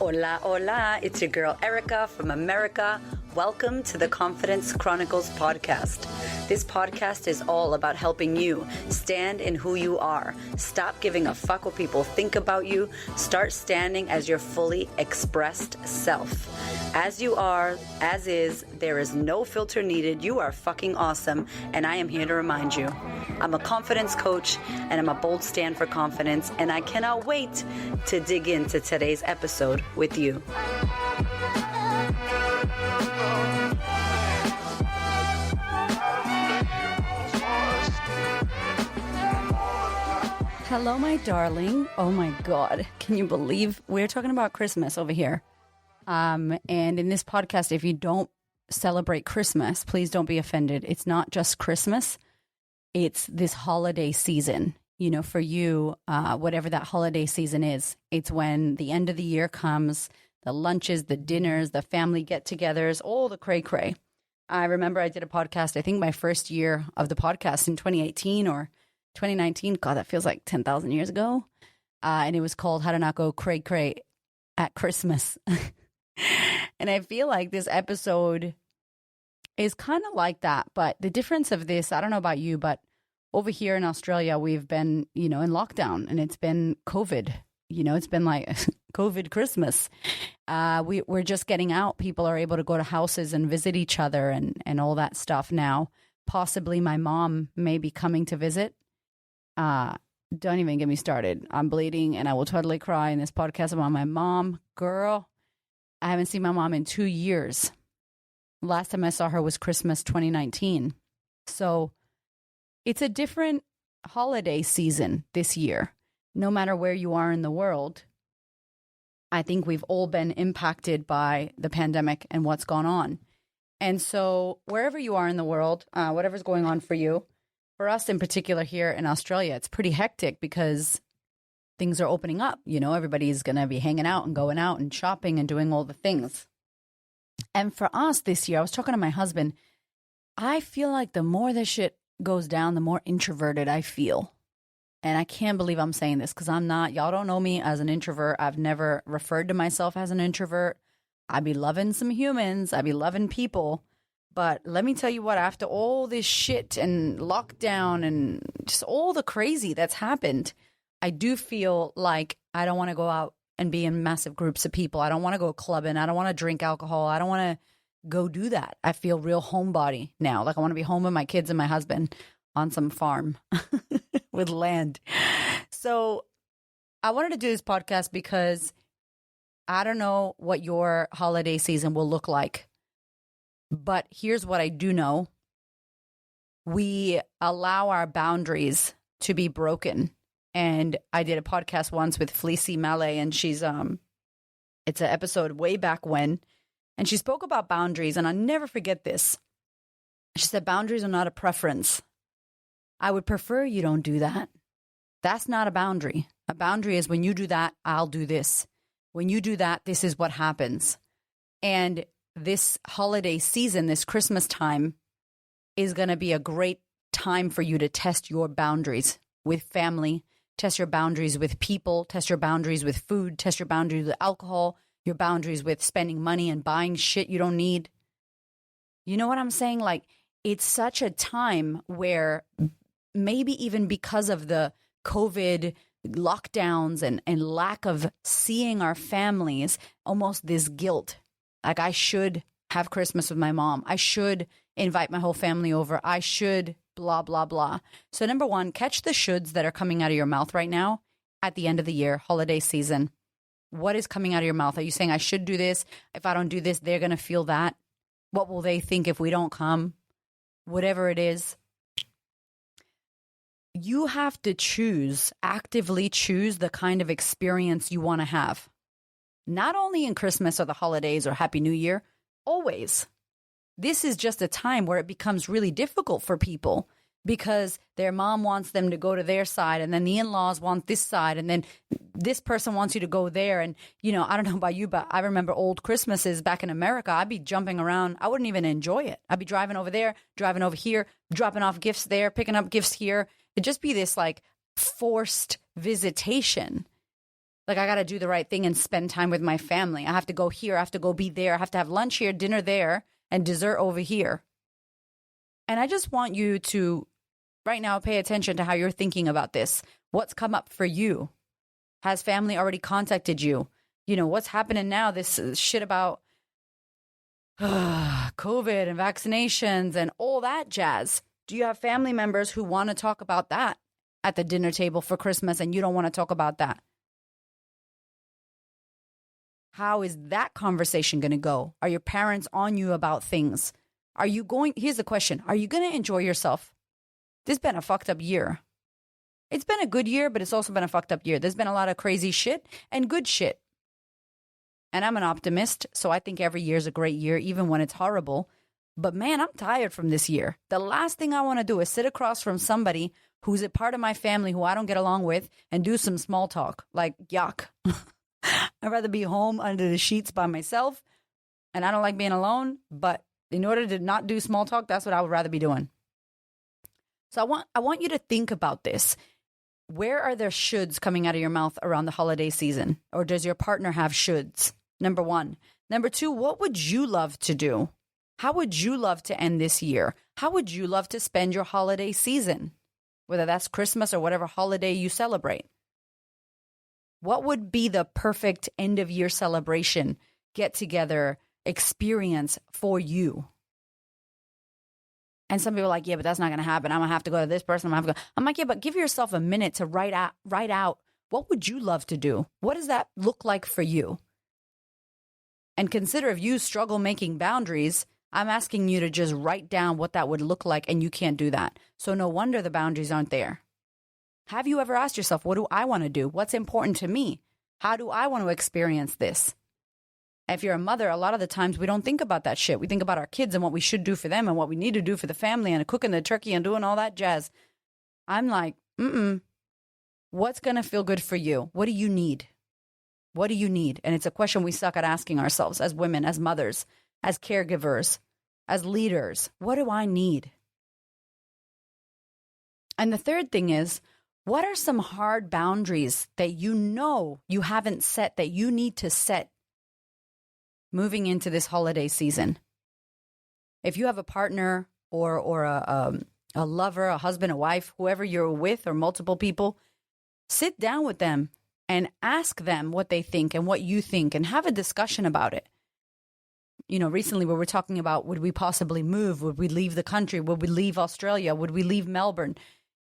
Hola, hola. It's your girl Erica from America. Welcome to the Confidence Chronicles podcast. This podcast is all about helping you stand in who you are. Stop giving a fuck what people think about you. Start standing as your fully expressed self. As you are, as is, there is no filter needed. You are fucking awesome, and I am here to remind you. I'm a confidence coach, and I'm a bold stand for confidence, and I cannot wait to dig into today's episode with you. Hello, my darling. Oh my God. Can you believe we're talking about Christmas over here? And in this podcast, if you don't celebrate Christmas, please don't be offended. It's not just Christmas. It's this holiday season. You know, for you, whatever that holiday season is, it's when the end of the year comes, the lunches, the dinners, the family get-togethers, all the cray-cray. I remember I did a podcast, I think my first year of the podcast in 2018 or 2019. God, that feels like 10,000 years ago. And it was called How to Not Go Cray-Cray at Christmas. And I feel like this episode is kind of like that. But the difference of this, I don't know about you, but over here in Australia, we've been, in lockdown, and it's been COVID. It's been like COVID Christmas. We're just getting out. People are able to go to houses and visit each other and all that stuff now. Possibly my mom may be coming to visit. Don't even get me started. I'm bleeding, and I will totally cry in this podcast about my mom. Girl, I haven't seen my mom in 2 years. Last time I saw her was Christmas 2019. So it's a different holiday season this year. No matter where you are in the world, I think we've all been impacted by the pandemic and what's gone on. And so wherever you are in the world, whatever's going on for you, for us in particular here in Australia, it's pretty hectic because things are opening up. Everybody's going to be hanging out and going out and shopping and doing all the things. And for us this year, I was talking to my husband, I feel like the more this shit goes down, the more introverted I feel. And I can't believe I'm saying this because I'm not. Y'all don't know me as an introvert. I've never referred to myself as an introvert. I be loving some humans. I be loving people. But let me tell you what, after all this shit and lockdown and just all the crazy that's happened, I do feel like I don't want to go out and be in massive groups of people. I don't want to go clubbing. I don't want to drink alcohol. I don't want to go do that. I feel real homebody now. Like I want to be home with my kids and my husband on some farm with land. So I wanted to do this podcast because I don't know what your holiday season will look like. But here's what I do know. We allow our boundaries to be broken. And I did a podcast once with Fleecy Malay, and she's it's an episode way back when. And she spoke about boundaries, and I'll never forget this. She said, boundaries are not a preference. I would prefer you don't do that. That's not a boundary. A boundary is when you do that, I'll do this. When you do that, this is what happens. And this holiday season, this Christmas time, is going to be a great time for you to test your boundaries with family, test your boundaries with people, test your boundaries with food, test your boundaries with alcohol, your boundaries with spending money and buying shit you don't need. You know what I'm saying? Like, it's such a time where maybe even because of the COVID lockdowns and lack of seeing our families, almost this guilt. Like, I should have Christmas with my mom. I should invite my whole family over. I should blah, blah, blah. So number one, catch the shoulds that are coming out of your mouth right now at the end of the year, holiday season. What is coming out of your mouth? Are you saying I should do this? If I don't do this, they're going to feel that. What will they think if we don't come? Whatever it is. You have to actively choose the kind of experience you want to have. Not only in Christmas or the holidays or Happy New Year, always. This is just a time where it becomes really difficult for people because their mom wants them to go to their side, and then the in-laws want this side, and then this person wants you to go there. And, I don't know about you, but I remember old Christmases back in America. I'd be jumping around. I wouldn't even enjoy it. I'd be driving over there, driving over here, dropping off gifts there, picking up gifts here. It'd just be this like forced visitation. Like, I got to do the right thing and spend time with my family. I have to go here. I have to go be there. I have to have lunch here, dinner there, and dessert over here. And I just want you to, right now, pay attention to how you're thinking about this. What's come up for you? Has family already contacted you? You know, what's happening now? This shit about COVID and vaccinations and all that jazz. Do you have family members who want to talk about that at the dinner table for Christmas and you don't want to talk about that? How is that conversation going to go? Are your parents on you about things? Here's the question. Are you going to enjoy yourself? This has been a fucked up year. It's been a good year, but it's also been a fucked up year. There's been a lot of crazy shit and good shit. And I'm an optimist, so I think every year is a great year, even when it's horrible. But man, I'm tired from this year. The last thing I want to do is sit across from somebody who's a part of my family who I don't get along with and do some small talk. Like, yuck. I'd rather be home under the sheets by myself. And I don't like being alone. But in order to not do small talk, that's what I would rather be doing. So I want you to think about this. Where are there shoulds coming out of your mouth around the holiday season? Or does your partner have shoulds? Number one. Number two, what would you love to do? How would you love to end this year? How would you love to spend your holiday season? Whether that's Christmas or whatever holiday you celebrate. What would be the perfect end of year celebration, get together, experience for you? And some people are like, yeah, but that's not going to happen. I'm going to have to go to this person. I'm like, yeah, but give yourself a minute to write out what would you love to do? What does that look like for you? And consider if you struggle making boundaries, I'm asking you to just write down what that would look like, and you can't do that. So no wonder the boundaries aren't there. Have you ever asked yourself, what do I want to do? What's important to me? How do I want to experience this? If you're a mother, a lot of the times we don't think about that shit. We think about our kids and what we should do for them and what we need to do for the family and cooking the turkey and doing all that jazz. I'm like, what's going to feel good for you? What do you need? What do you need? And it's a question we suck at asking ourselves as women, as mothers, as caregivers, as leaders. What do I need? And the third thing is, what are some hard boundaries that you know you haven't set that you need to set moving into this holiday season? If you have a partner or a lover, a husband, a wife, whoever you're with, or multiple people, sit down with them and ask them what they think and what you think and have a discussion about it. You know, recently we were talking about, would we possibly move? Would we leave the country? Would we leave Australia? Would we leave Melbourne?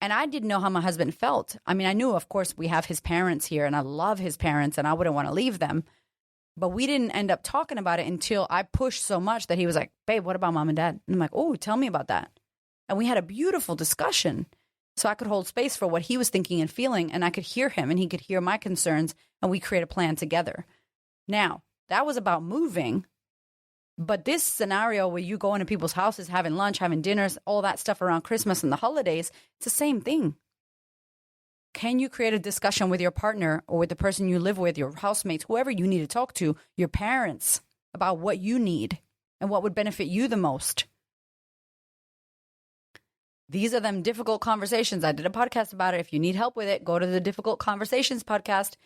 And I didn't know how my husband felt. I mean, I knew, of course, we have his parents here and I love his parents and I wouldn't want to leave them. But we didn't end up talking about it until I pushed so much that he was like, babe, what about mom and dad? And I'm like, oh, tell me about that. And we had a beautiful discussion. So I could hold space for what he was thinking and feeling, and I could hear him and he could hear my concerns, and we create a plan together. Now, that was about moving. But this scenario where you go into people's houses, having lunch, having dinners, all that stuff around Christmas and the holidays, it's the same thing. Can you create a discussion with your partner or with the person you live with, your housemates, whoever you need to talk to, your parents, about what you need and what would benefit you the most? These are them difficult conversations. I did a podcast about it. If you need help with it, go to the Difficult Conversations podcast,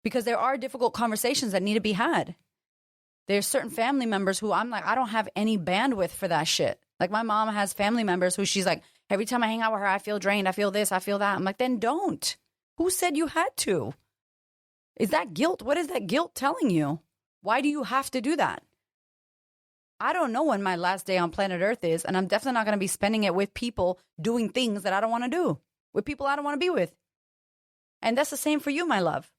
because there are difficult conversations that need to be had. There's certain family members who I'm like, I don't have any bandwidth for that shit. Like my mom has family members who she's like, every time I hang out with her, I feel drained. I feel this, I feel that. I'm like, then don't. Who said you had to? Is that guilt? What is that guilt telling you? Why do you have to do that? I don't know when my last day on planet Earth is, and I'm definitely not going to be spending it with people doing things that I don't want to do, with people I don't want to be with. And that's the same for you, my love.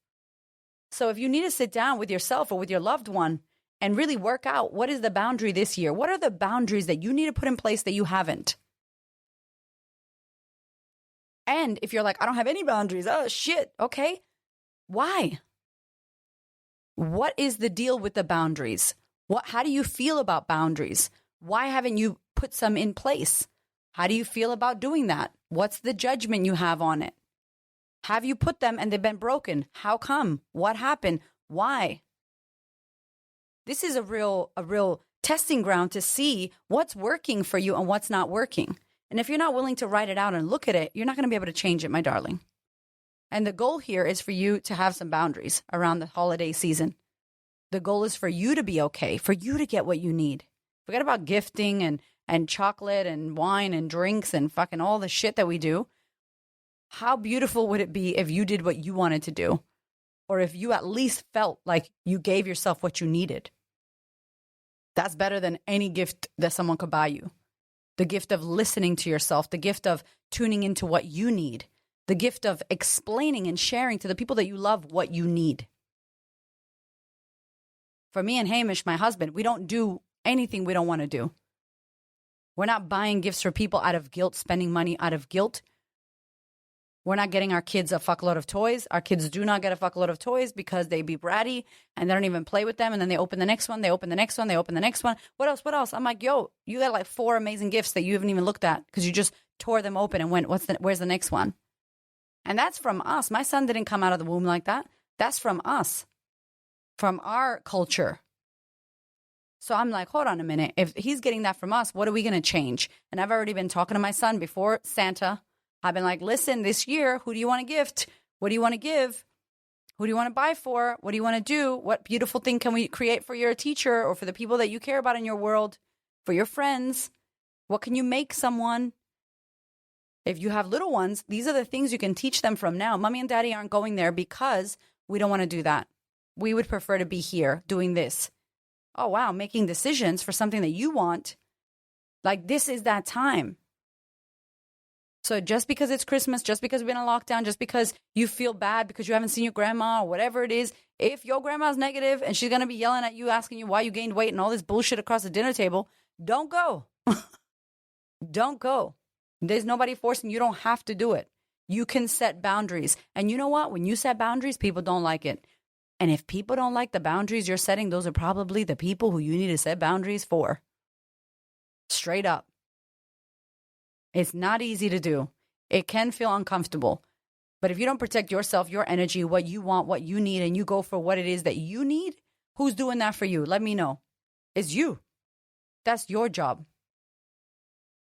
So if you need to sit down with yourself or with your loved one and really work out, what is the boundary this year? What are the boundaries that you need to put in place that you haven't? And if you're like, I don't have any boundaries, oh shit, okay. Why? What is the deal with the boundaries? How do you feel about boundaries? Why haven't you put some in place? How do you feel about doing that? What's the judgment you have on it? Have you put them and they've been broken? How come? What happened? Why? This is a real testing ground to see what's working for you and what's not working. And if you're not willing to write it out and look at it, you're not going to be able to change it, my darling. And the goal here is for you to have some boundaries around the holiday season. The goal is for you to be okay, for you to get what you need. Forget about gifting and chocolate and wine and drinks and fucking all the shit that we do. How beautiful would it be if you did what you wanted to do? Or if you at least felt like you gave yourself what you needed? That's better than any gift that someone could buy you. The gift of listening to yourself, the gift of tuning into what you need, the gift of explaining and sharing to the people that you love what you need. For me and Hamish, my husband, we don't do anything we don't want to do. We're not buying gifts for people out of guilt, spending money out of guilt. We're not getting our kids a fuckload of toys. Our kids do not get a fuckload of toys because they be bratty and they don't even play with them. And then they open the next one, they open the next one, they open the next one. What else? What else? I'm like, yo, you got like 4 amazing gifts that you haven't even looked at because you just tore them open and went, where's the next one? And that's from us. My son didn't come out of the womb like that. That's from us, from our culture. So I'm like, hold on a minute. If he's getting that from us, what are we going to change? And I've already been talking to my son before Santa. I've been like, listen, this year, who do you want to gift? What do you want to give? Who do you want to buy for? What do you want to do? What beautiful thing can we create for your teacher or for the people that you care about in your world, for your friends? What can you make someone? If you have little ones, these are the things you can teach them from now. Mommy and daddy aren't going there because we don't want to do that. We would prefer to be here doing this. Oh, wow, making decisions for something that you want. Like, this is that time. So just because it's Christmas, just because we've been in lockdown, just because you feel bad because you haven't seen your grandma or whatever it is, if your grandma's negative and she's going to be yelling at you, asking you why you gained weight and all this bullshit across the dinner table, don't go. Don't go. There's nobody forcing you. You don't have to do it. You can set boundaries. And you know what? When you set boundaries, people don't like it. And if people don't like the boundaries you're setting, those are probably the people who you need to set boundaries for. Straight up. It's not easy to do. It can feel uncomfortable. But if you don't protect yourself, your energy, what you want, what you need, and you go for what it is that you need, who's doing that for you? Let me know. It's you. That's your job.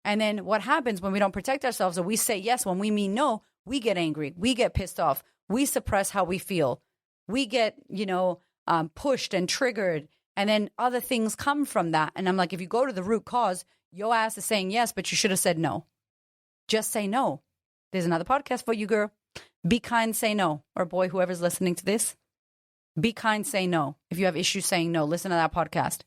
And then what happens when we don't protect ourselves or we say yes when we mean no, we get angry. We get pissed off. We suppress how we feel. We get, pushed and triggered. And then other things come from that. And I'm like, if you go to the root cause, your ass is saying yes, but you should have said no. Just say no. There's another podcast for you, girl. Be kind, say no. Or boy, whoever's listening to this, be kind, say no. If you have issues saying no, listen to that podcast.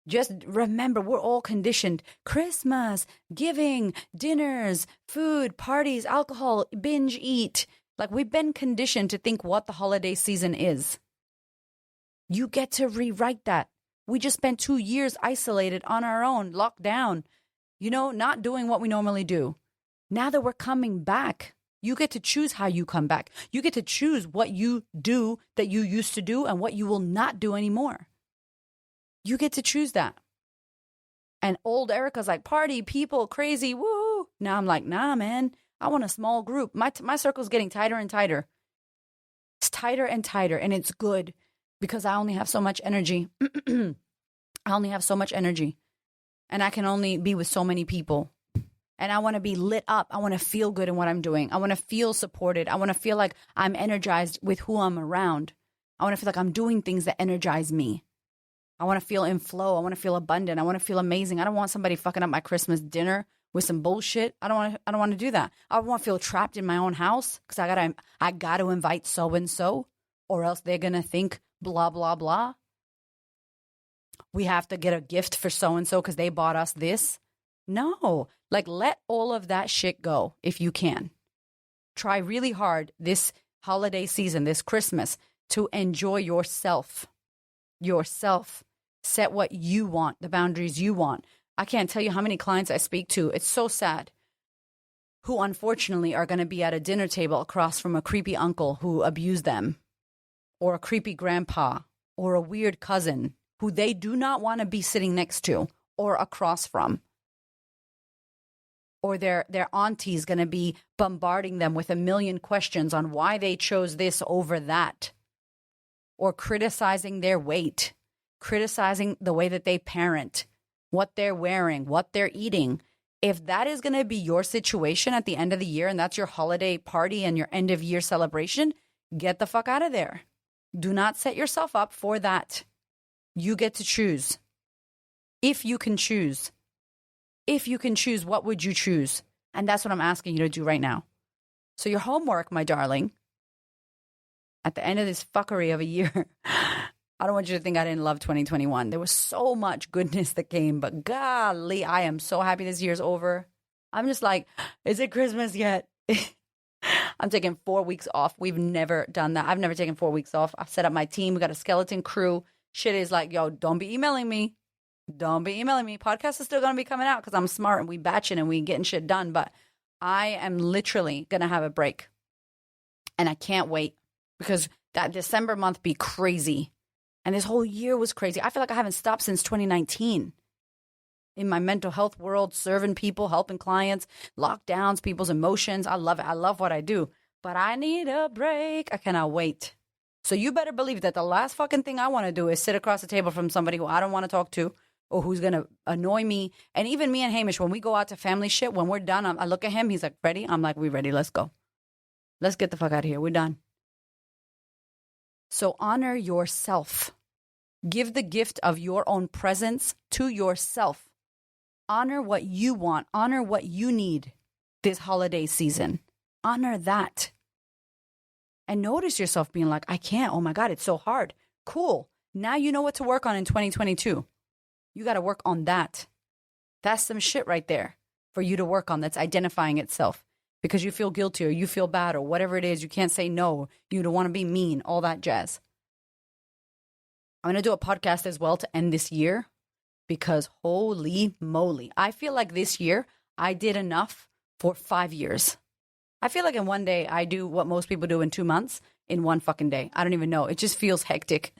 Just remember, we're all conditioned. Christmas, giving, dinners, food, parties, alcohol, binge eat. Like, we've been conditioned to think what the holiday season is. You get to rewrite that. We just spent 2 years isolated on our own, locked down, not doing what we normally do. Now that we're coming back, you get to choose how you come back. You get to choose what you do that you used to do and what you will not do anymore. You get to choose that. And old Erica's like, party, people, crazy, woo. Now I'm like, nah, man, I want a small group. My circle's getting tighter and tighter. It's tighter and tighter, and it's good because I only have so much energy. I only have so much energy, and I can only be with so many people. And I want to be lit up. I want to feel good in what I'm doing. I want to feel supported. I want to feel like I'm energized with who I'm around. I want to feel like I'm doing things that energize me. I want to feel in flow. I want to feel abundant. I want to feel amazing. I don't want somebody fucking up my Christmas dinner with some bullshit. I don't want to do that. I don't want to feel trapped in my own house because I got to invite so and so, or else they're gonna think blah blah blah. We have to get a gift for so and so because they bought us this. No, like, let all of that shit go if you can. Try really hard this holiday season, this Christmas, to enjoy yourself. Yourself. Set what you want, the boundaries you want. I can't tell you how many clients I speak to. It's so sad. Who unfortunately are going to be at a dinner table across from a creepy uncle who abused them, or a creepy grandpa, or a weird cousin who they do not want to be sitting next to or across from. Or their auntie's going to be bombarding them with a million questions on why they chose this over that. Or criticizing their weight, criticizing the way that they parent, what they're wearing, what they're eating. If that is going to be your situation at the end of the year and that's your holiday party and your end of year celebration, get the fuck out of there. Do not set yourself up for that. You get to choose. If you can choose. If you can choose, what would you choose? And that's what I'm asking you to do right now. So your homework, my darling, at the end of this fuckery of a year, I don't want you to think I didn't love 2021. There was so much goodness that came, but golly, I am so happy this year's over. I'm just like, is it Christmas yet? I'm taking 4 weeks off. We've never done that. I've never taken 4 weeks off. I've set up my team. We got a skeleton crew. Shit is like, yo, don't be emailing me. Don't be emailing me. Podcast is still going to be coming out because I'm smart and we batching and we getting shit done. But I am literally going to have a break. And I can't wait because that December month be crazy. And this whole year was crazy. I feel like I haven't stopped since 2019. In my mental health world, serving people, helping clients, lockdowns, people's emotions. I love it. I love what I do. But I need a break. I cannot wait. So you better believe that the last fucking thing I want to do is sit across the table from somebody who I don't want to talk to or who's going to annoy me. And even me and Hamish, when we go out to family shit, when we're done, I look at him. He's like, ready? I'm like, we ready. Let's go. Let's get the fuck out of here. We're done. So honor yourself. Give the gift of your own presence to yourself. Honor what you want. Honor what you need this holiday season. Honor that. And notice yourself being like, I can't. Oh my God, it's so hard. Cool. Now you know what to work on in 2022. You got to work on that. That's some shit right there for you to work on that's identifying itself because you feel guilty or you feel bad or whatever it is. You can't say no. You don't want to be mean, all that jazz. I'm going to do a podcast as well to end this year because holy moly, I feel like this year I did enough for 5 years. I feel like in one day I do what most people do in 2 months in one fucking day. I don't even know. It just feels hectic.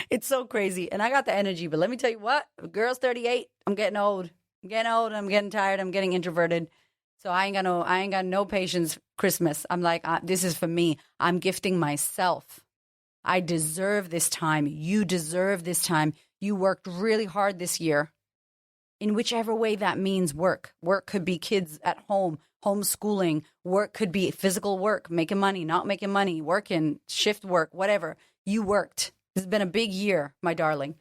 It's so crazy. And I got the energy, but let me tell you what, girl's 38. I'm getting old. I'm getting tired. I'm getting introverted. So I ain't got no patience Christmas. I'm like, this is for me. I'm gifting myself. I deserve this time. You deserve this time. You worked really hard this year. In whichever way that means work. Work could be kids at home, homeschooling. Work could be physical work, making money, not making money, working, shift work, whatever. You worked. This has been a big year, my darling.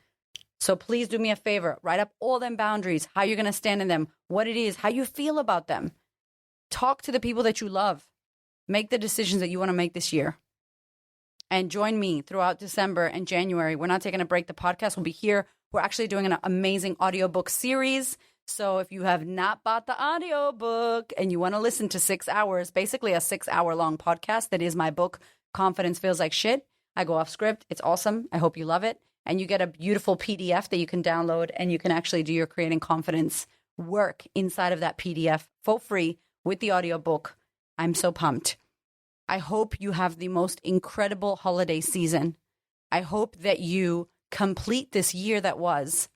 So please do me a favor. Write up all them boundaries, how you're going to stand in them, what it is, how you feel about them. Talk to the people that you love. Make the decisions that you want to make this year. And join me throughout December and January. We're not taking a break. The podcast will be here. We're actually doing an amazing audiobook series. So if you have not bought the audiobook and you want to listen to 6 hours, basically a 6-hour long podcast that is my book, Confidence Feels Like Shit. I go off script. It's awesome. I hope you love it. And you get a beautiful PDF that you can download and you can actually do your creating confidence work inside of that PDF for free with the audiobook. I'm so pumped. I hope you have the most incredible holiday season. I hope that you complete this year that was.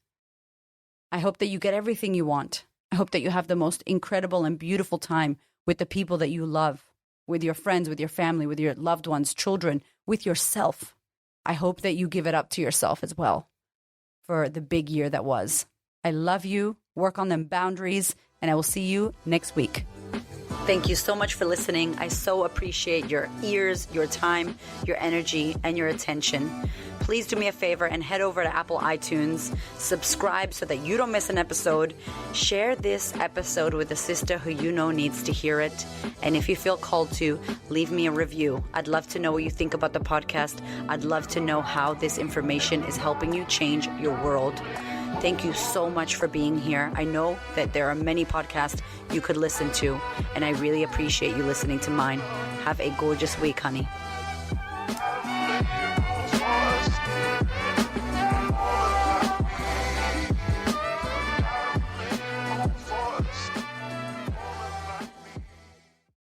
I hope that you get everything you want. I hope that you have the most incredible and beautiful time with the people that you love, with your friends, with your family, with your loved ones, children, with yourself. I hope that you give it up to yourself as well for the big year that was. I love you. Work on them boundaries, and I will see you next week. Thank you so much for listening. I so appreciate your ears, your time, your energy, and your attention. Please do me a favor and head over to Apple iTunes. Subscribe so that you don't miss an episode. Share this episode with a sister who you know needs to hear it. And if you feel called to, leave me a review. I'd love to know what you think about the podcast. I'd love to know how this information is helping you change your world. Thank you so much for being here. I know that there are many podcasts you could listen to, and I really appreciate you listening to mine. Have a gorgeous week, honey.